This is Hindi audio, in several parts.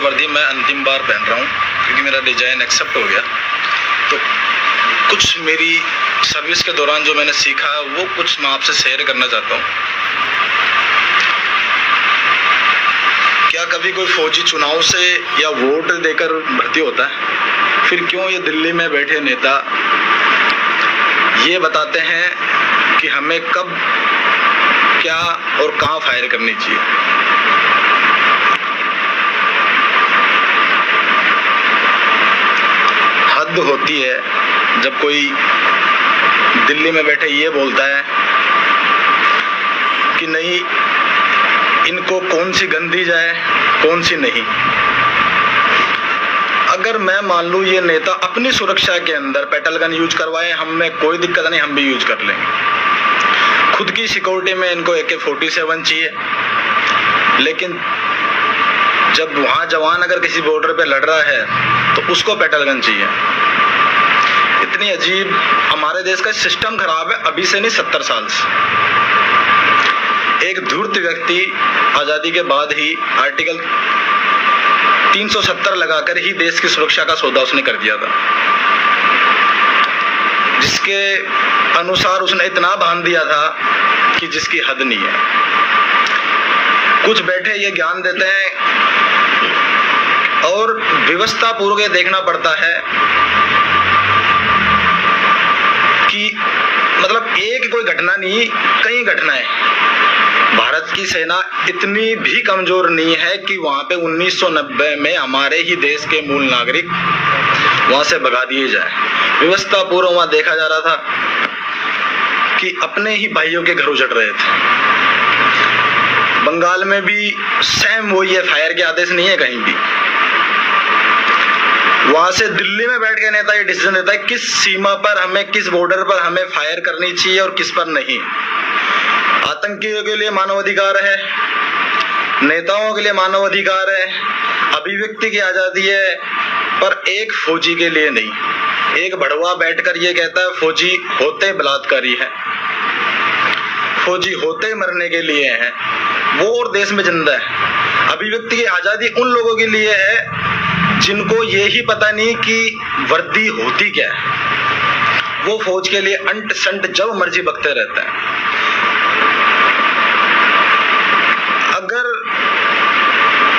वर्दी मैं अंतिम बार पहन रहा हूँ क्योंकि मेरा डिजाइन एक्सेप्ट हो गया। तो कुछ मेरी सर्विस के दौरान जो मैंने सीखा वो कुछ मैं आपसे शेयर करना चाहता हूँ। क्या कभी कोई फौजी चुनाव से या वोट देकर भर्ती होता है? फिर क्यों ये दिल्ली में बैठे नेता ये बताते हैं कि हमें कब क्या और कहाँ फायर करनी चाहिए? हद होती है जब कोई दिल्ली में बैठे ये बोलता है कि नहीं, इनको कौन सी गन दी जाए कौन सी नहीं। अगर मैं मान लूँ ये नेता अपनी सुरक्षा के अंदर पेटल गन यूज करवाए, हमें कोई दिक्कत नहीं, हम भी यूज कर लेंगे। खुद की सिक्योरिटी में इनको AK-47 चाहिए, लेकिन जब वहाँ जवान अगर किसी बॉर्डर पे लड़ रहा है तो उसको पेटल गन चाहिए। इतनी अजीब हमारे देश का सिस्टम खराब है, अभी से नहीं 70 साल से। एक धूर्त व्यक्ति आज़ादी के बाद ही आर्टिकल 370 लगाकर ही देश की सुरक्षा का सौदा उसने कर दिया था, जिसके अनुसार उसने इतना बांध दिया था कि जिसकी हद नहीं है। कुछ बैठे ये ज्ञान देते हैं और व्यवस्था पूर्वक ये देखना पड़ता है कि मतलब एक कोई घटना नहीं, कई घटनाएं। भारत की सेना इतनी भी कमजोर नहीं है कि वहां पे 1990 में हमारे ही देश के मूल नागरिक वहां से भगा दिए जाए। व्यवस्था पूर्व वहां देखा जा रहा था कि अपने ही भाइयों के घर उजड़ रहे थे। बंगाल में भी सेम वही है, फायर के आदेश नहीं है कहीं भी। वहां से दिल्ली में बैठ के नेता ये डिसीजन देता है किस सीमा पर हमें, किस बॉर्डर पर हमें फायर करनी चाहिए और किस पर नहीं। आतंकियों के लिए मानवाधिकार है, नेताओं के लिए मानवाधिकार है, अभिव्यक्ति की आजादी है, पर एक फौजी के लिए नहीं। एक भड़वा बैठकर ये कहता है फौजी होते बलात्कारी है, फौजी होते मरने के लिए है, वो और देश में जिंदा है। अभिव्यक्ति की आजादी उन लोगों के लिए है जिनको ये ही पता नहीं कि वर्दी होती क्या है। वो फौज के लिए अंट संट जब मर्जी बकते रहते हैं। अगर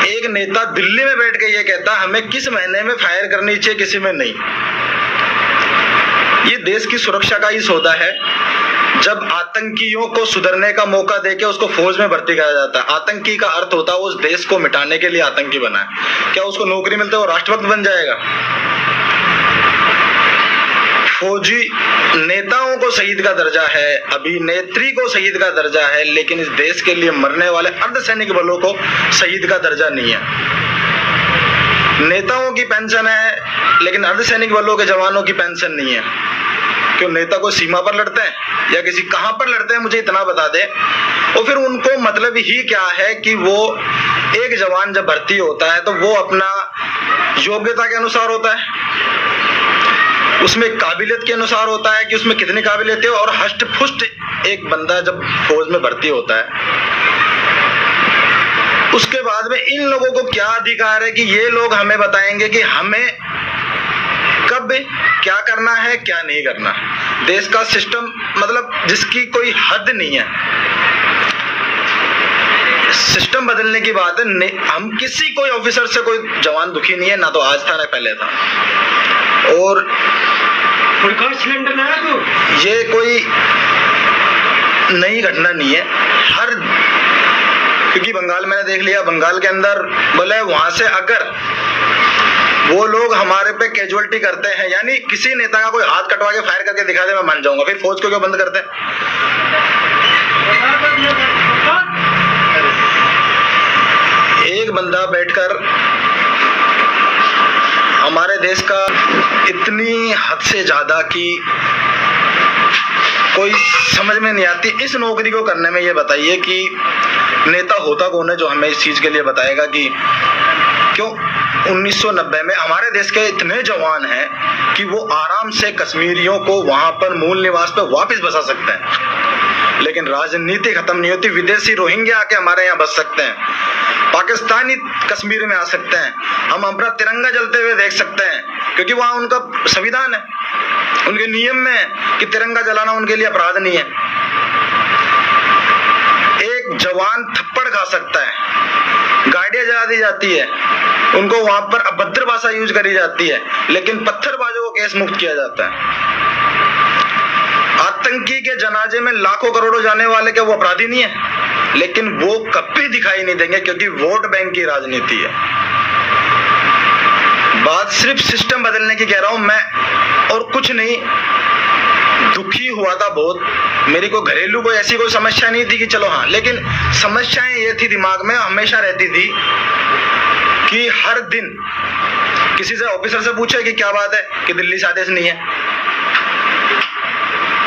एक नेता दिल्ली में बैठ के ये कहता हमें किस महीने में फायर करनी चाहिए, किसी में नहीं, ये देश की सुरक्षा का ही सौदा है। जब आतंकियों को सुधरने का मौका देके उसको फौज में भर्ती किया जाता है, आतंकी का अर्थ होता है उस देश को मिटाने के लिए आतंकी बना है। क्या उसको नौकरी मिलते वो राष्ट्रभक्त बन जाएगा? फौजी नेताओं को शहीद का दर्जा है, अभिनेत्री को शहीद का दर्जा है, लेकिन इस देश के लिए मरने वाले अर्धसैनिक बलों को शहीद का दर्जा नहीं है। नेताओं की पेंशन है लेकिन अर्धसैनिक बलों के जवानों की पेंशन नहीं है। क्यों? नेता को सीमा पर लड़ते हैं या किसी कहां पर लड़ते हैं मुझे इतना बता दे। और फिर उनको मतलब ही क्या है कि वो एक जवान जब भर्ती होता है तो वो अपना योग्यता के अनुसार होता है, उसमें काबिलियत के अनुसार होता है कि उसमें कितनी काबिलियत है। और हष्ट पुष्ट एक बंदा जब फौज में भर्ती होता है उसके बाद में इन लोगों को क्या अधिकार है कि ये लोग हमें बताएंगे कि हमें कब क्या करना है क्या नहीं करना। देश का सिस्टम मतलब जिसकी कोई हद नहीं है। सिस्टम बदलने की बात है, हम किसी कोई ऑफिसर से कोई जवान दुखी नहीं है, ना तो आज था ना पहले था। और सिलेंडर लाया तो ये कोई नई घटना नहीं है। हर क्योंकि बंगाल मैंने देख लिया, बंगाल के अंदर बोले वहां से अगर वो लोग हमारे पे कैजुअलिटी करते हैं, यानी किसी नेता का कोई हाथ कटवा के फायर करके दिखा दे मैं मान जाऊंगा, फिर फौज को क्यों बंद करते हैं? एक बंदा बैठकर हमारे देश का इतनी हद से ज्यादा कि कोई समझ में नहीं आती इस नौकरी को करने में। ये बताइए कि नेता होता कौन है जो हमें इस चीज के लिए बताएगा कि क्यों 1990 में हमारे देश के इतने जवान हैं कि वो आराम से कश्मीरियों को वहां पर मूल निवास पे वापस बसा सकते हैं, लेकिन राजनीति खत्म नहीं होती। विदेशी रोहिंग्या आके हमारे यहाँ बस सकते हैं, पाकिस्तानी कश्मीर में आ सकते हैं, हम अपना तिरंगा जलते हुए देख सकते हैं, क्योंकि वहां उनका संविधान है, उनके नियम में है कि तिरंगा जलाना उनके लिए अपराध नहीं है। एक जवान थप्पड़ खा सकता है, गाड़ियां जला दी जाती है, उनको वहां पर अभद्र भाषा यूज करी जाती है, लेकिन पत्थरबाजों को केस मुक्त किया जाता है। आतंकी के जनाजे में लाखों करोड़ों जाने वाले क्या वो अपराधी नहीं है? लेकिन वो कभी दिखाई नहीं देंगे, क्योंकि वोट बैंक की राजनीति है। बात सिर्फ सिस्टम बदलने की कह रहा हूं मैं, और कुछ नहीं। दुखी हुआ था बहुत, मेरी कोई घरेलू कोई ऐसी कोई समस्या नहीं थी कि चलो हाँ, लेकिन समस्याएं ये थी दिमाग में हमेशा रहती थी कि हर दिन किसी से ऑफिसर से पूछे कि क्या बात है कि दिल्ली से आदेश नहीं है।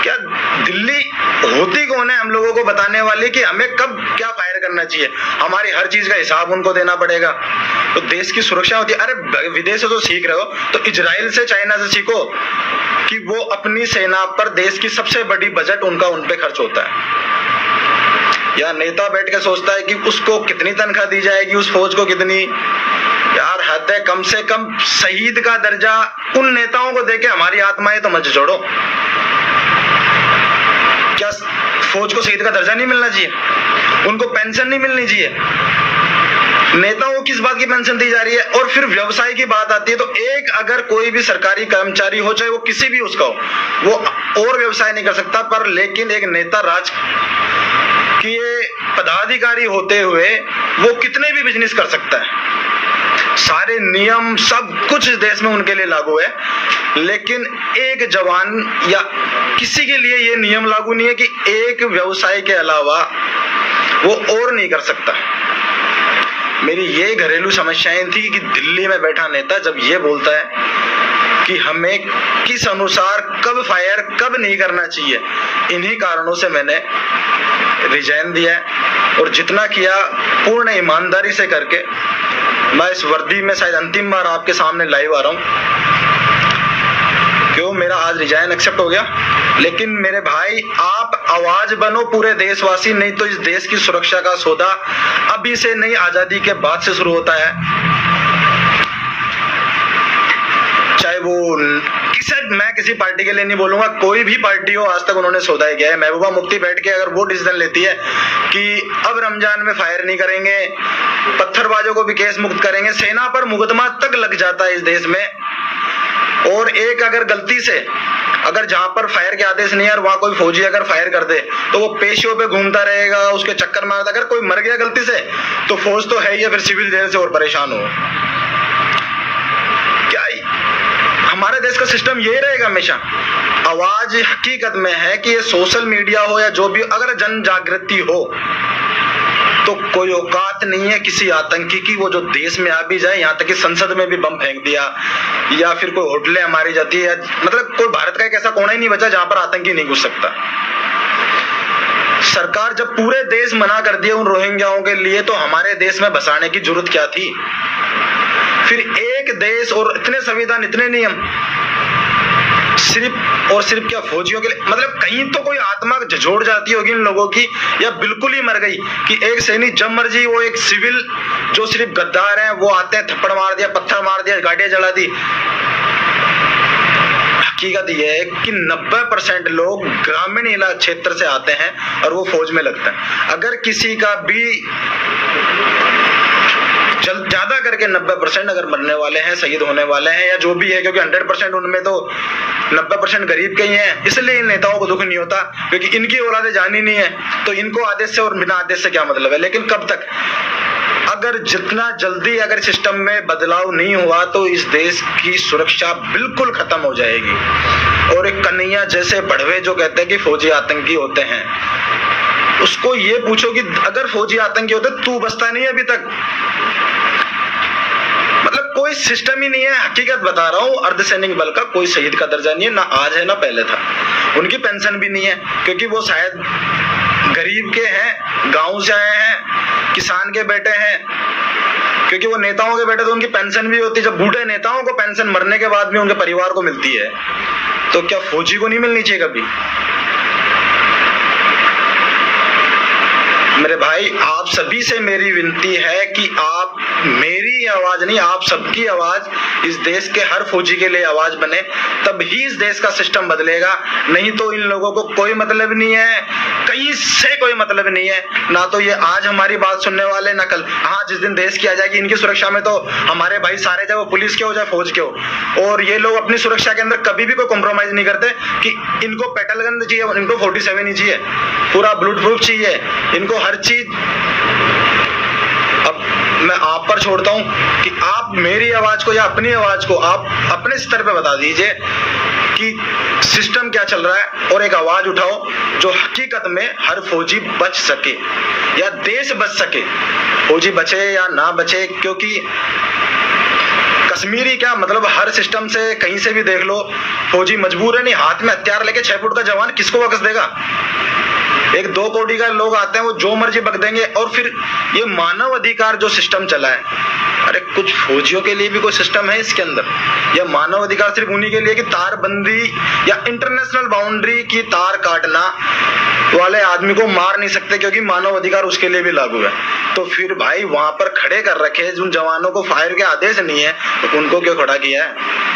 क्या दिल्ली होती कौन है हम लोगों को बताने वाली कि हमें कब क्या फायर करना चाहिए? हमारी हर चीज का हिसाब उनको देना पड़ेगा। तो देश की सुरक्षा होती है। अरे विदेश से तो सीख रहे हो तो इजराइल से, चाइना से सीखो कि वो अपनी सेना पर देश की सबसे बड़ी बजट उनका उन पे खर्च होता है। या नेता बैठ के सोचता है कि उसको कितनी तनख्वाह दी जाएगी, उस फौज को कितनी। यार हद है, कम से कम शहीद का दर्जा उन नेताओं को देके हमारी आत्माएं तो मत जोड़ो। क्या फौज को शहीद का दर्जा नहीं मिलना चाहिए? उनको पेंशन नहीं मिलनी चाहिए? नेताओं को किस बात की पेंशन दी जा रही है? और फिर व्यवसाय की बात आती है तो एक अगर कोई भी सरकारी कर्मचारी हो, चाहे वो किसी भी उसका हो, वो और व्यवसाय नहीं कर सकता, पर लेकिन एक नेता राज की पदाधिकारी होते हुए वो कितने भी बिजनेस कर सकता है। सारे नियम सब कुछ इस देश में उनके लिए लागू है, लेकिन एक जवान या किसी के लिए ये नियम लागू नहीं है कि एक व्यवसाय के अलावा वो और नहीं कर सकता। मेरी ये घरेलू समस्याएं थी कि दिल्ली में बैठा नेता जब ये बोलता है कि हमें किस अनुसार कब फायर कब नहीं करना चाहिए, इन्हीं कारणों से मैंने रिजाइन दिया है। और जितना किया पूर्ण ईमानदारी से करके, मैं इस वर्दी में शायद अंतिम बार आपके सामने लाइव आ रहा हूं। क्यों मेरा आज रिजाइन एक्सेप्ट हो गया, लेकिन मेरे भाई आप आवाज बनो पूरे देशवासी, नहीं तो इस देश की सुरक्षा का सौदा अभी से नहीं, आजादी के बाद से शुरू होता है। चाहे वो मैं किसी पार्टी के लिए नहीं बोलूंगा, कोई भी पार्टी हो, आज तक उन्होंने सौदा ही किया है। महबूबा मुफ्ती बैठ के अगर वो डिसीजन लेती है कि अब रमजान में फायर नहीं करेंगे, पत्थरबाजों को भी केस मुक्त करेंगे, सेना पर मुकदमा तक लग जाता है इस देश में। और एक अगर गलती से अगर जहां पर फायर के आदेश नहीं है और वहां कोई फौजी अगर फायर कर दे तो वो पेशियों पे घूमता रहेगा, उसके चक्कर मारता। अगर कोई मर गया गलती से तो फौज तो है ही, फिर सिविल जेल से और परेशान हो। क्या हमारे देश का सिस्टम यही रहेगा हमेशा? आवाज हकीकत में है कि ये सोशल मीडिया हो या जो भी, अगर जन जागृति हो तो कोई औकात नहीं है किसी आतंकी की वो जो देश में आ भी जाए, यहाँ तक कि संसद में भी बम फेंक दिया, या फिर कोई होटलें मारी जाती है। मतलब कोई भारत का एक ऐसा कोना ही नहीं बचा जहां पर आतंकी नहीं घुस सकता। सरकार जब पूरे देश मना कर दिया उन रोहिंग्याओं के लिए, तो हमारे देश में बसाने की जरूरत क्या थी? फिर एक देश और इतने संविधान, इतने नियम, सिर्फ और सिर्फ क्या फौजियों के लिए? मतलब कहीं तो कोई आत्मा झोड़ जाती होगी इन लोगों की, या बिल्कुल ही मर गई कि एक सैनिक जब मर्जी, वो एक सिविल जो सिर्फ गद्दार हैं वो आते हैं, थप्पड़ मार दिया, पत्थर मार दिया, गाड़ियां जला दी। हकीकत यह है कि 90% लोग ग्रामीण इलाके क्षेत्र से आते हैं और वो फौज में लगते हैं। अगर किसी का भी ज्यादा करके 90% अगर मरने वाले हैं, शहीद होने वाले हैं, या जो भी है, क्योंकि 100% उनमें तो 90% गरीब के ही हैं, इसलिए इन नेताओं को दुख नहीं होता, क्योंकि इनकी औलादे जानी नहीं है, तो इनको आदेश से और बिना आदेश से क्या मतलब है? लेकिन कब तक? अगर जितना जल्दी अगर सिस्टम में बदलाव नहीं हुआ तो इस देश की सुरक्षा बिल्कुल खत्म हो जाएगी। और एक कन्हैया जैसे बढ़वे जो कहते हैं कि फौजी आतंकी होते हैं, उसको ये पूछो कि अगर फौजी आतंकी होते तू बचता नहीं अभी तक? मतलब कोई सिस्टम ही नहीं है। हकीकत बता रहा हूं, अर्धसैनिक बल का कोई शहीद का दर्जा नहीं है, ना आज है ना पहले था। उनकी पेंशन भी नहीं है, क्योंकि वो शायद गरीब के हैं, गांव से आए हैं, किसान के बेटे हैं। क्योंकि वो नेताओं के बेटे तो उनकी पेंशन भी होती है। जब बूढ़े नेताओं को पेंशन मरने के बाद भी उनके परिवार को मिलती है, तो क्या फौजी को नहीं मिलनी चाहिए कभी? मेरे भाई आप सभी से मेरी विनती है कि आप मेरी आवाज नहीं, आप सबकी आवाज इस देश के हर फौजी के लिए आवाज बने, तब ही इस देश का सिस्टम बदलेगा। नहीं तो इन लोगों को कोई मतलब नहीं है, कहीं से कोई मतलब नहीं है। ना तो ये आज हमारी बात सुनने वाले, ना कल। हाँ, जिस दिन देश की आ जाएगी, इनकी सुरक्षा में तो हमारे भाई सारे, चाहे वो पुलिस के हो चाहे फौज के हो, और ये लोग अपनी सुरक्षा के अंदर कभी भी कोई कॉम्प्रोमाइज नहीं करते कि इनको पेटल गन चाहिए, इनको 47 नहीं चाहिए, पूरा बुलेट प्रूफ चाहिए, इनको हर चीज। अब मैं आप पर छोड़ता हूं कि आप मेरी आवाज को या अपनी आवाज को आप अपने स्तर पे बता दीजिए कि सिस्टम क्या चल रहा है, और एक आवाज उठाओ जो हकीकत में हर फौजी बच सके या देश बच सके। फौजी बचे या ना बचे, क्योंकि कश्मीरी क्या मतलब, हर सिस्टम से कहीं से भी देख लो, फौजी मजबूर है नहीं, हाथ में हथियार लेके 6 फुट का जवान किसको वापस देगा। एक 2 कोटी का लोग आते हैं, वो जो मर्जी बक देंगे। और फिर ये मानव अधिकार जो सिस्टम चला है, अरे कुछ फौजियों के लिए भी कोई सिस्टम है इसके अंदर? यह मानव अधिकार सिर्फ उन्हीं के लिए कि तारबंदी या इंटरनेशनल बाउंड्री की तार काटना वाले आदमी को मार नहीं सकते, क्योंकि मानव अधिकार उसके लिए भी लागू है। तो फिर भाई वहां पर खड़े कर रखे जिन जवानों को फायर के आदेश नहीं है, तो उनको क्यों खड़ा किया है?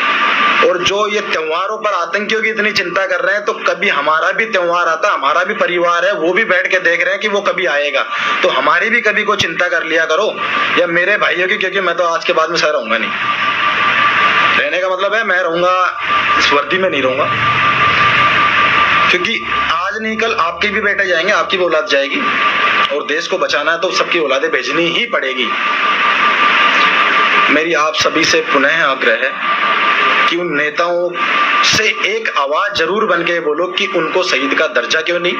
और जो ये त्योहारों पर आतंकियों की इतनी चिंता कर रहे हैं, तो कभी हमारा भी त्योहार आता, हमारा भी परिवार है, वो भी बैठ के देख रहे हैं कि वो कभी आएगा, तो हमारी भी कभी कोई चिंता कर लिया करो, या मेरे भाइयों की, क्योंकि मैं तो आज के बाद में सह रहूंगा नहीं। रहने का मतलब है मैं रहूंगा, इस वर्दी में नहीं रहूंगा, क्योंकि आज नहीं कल आपके भी बेटे जाएंगे, आपकी भी औलाद जाएगी, और देश को बचाना है तो सबकी औलादें भेजनी ही पड़ेगी। मेरी आप सभी से पुनः आग्रह है कि उन नेताओं से एक आवाज जरूर बन के बोलो कि उनको शहीद का दर्जा क्यों नहीं,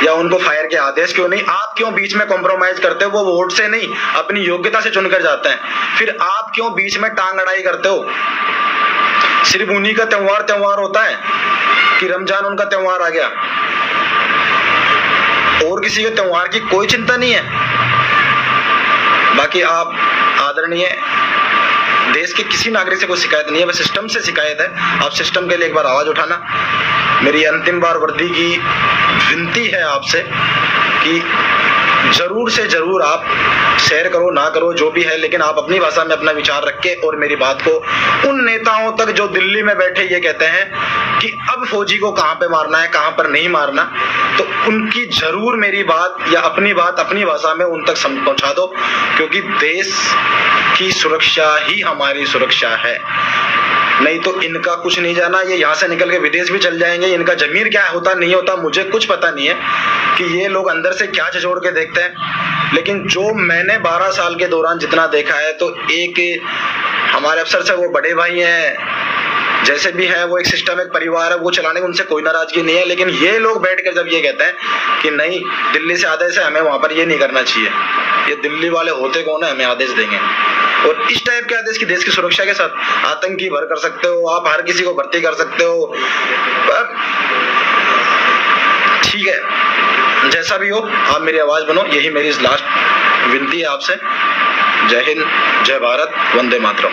या उनको फायर के आदेश क्यों नहीं। आप क्यों बीच में कॉम्प्रोमाइज करते हो? वो वोट से नहीं, अपनी योग्यता से चुनकर जाते हैं। फिर आप क्यों बीच में टांग अड़ाई करते हो? सिर्फ उन्हीं का त्योहार होता है कि रमजान उनका त्योहार आ गया, और किसी के त्योहार की कोई चिंता नहीं है। बाकी आप आदरणीय, देश के किसी नागरिक से कोई शिकायत नहीं है, बस सिस्टम से शिकायत है। आप सिस्टम के लिए एक बार आवाज उठाना। मेरी अंतिम बार वर्दी की विनती है आपसे कि जरूर से जरूर आप शेयर करो, ना करो जो भी है, लेकिन आप अपनी भाषा में अपना विचार रख के और मेरी बात को उन नेताओं तक जो दिल्ली में बैठे ये कहते हैं कि अब फौजी को कहां पे मारना है, कहां पर नहीं मारना, तो उनकी जरूर मेरी बात या अपनी बात अपनी भाषा में उन तक पहुंचा दो, क्योंकि देश की सुरक्षा ही हमारी सुरक्षा है। नहीं तो इनका कुछ नहीं जाना, ये यहाँ से निकल के विदेश भी चल जाएंगे। इनका जमीर क्या होता नहीं होता मुझे कुछ पता नहीं है कि ये लोग अंदर से क्या झोड़ के देखते हैं, लेकिन जो मैंने 12 साल के दौरान जितना देखा है, तो एक हमारे अफसर से वो बड़े भाई हैं, जैसे भी हैं, वो एक सिस्टम, एक परिवार है, वो चलाने में उनसे कोई नाराजगी नहीं है। लेकिन ये लोग बैठकर जब ये कहते हैं कि नहीं दिल्ली से आदेश है, हमें वहां पर ये नहीं करना चाहिए, ये दिल्ली वाले होते कौन है, हमें आदेश देंगे। और इस टाइप के आदेश की देश की सुरक्षा के साथ आतंकी भर कर सकते हो आप, हर किसी को भर्ती कर सकते हो, पर ठीक है, जैसा भी हो आप मेरी आवाज बनो, यही मेरी लास्ट विनती है आपसे। जय हिंद, जय भारत, वंदे मातरम।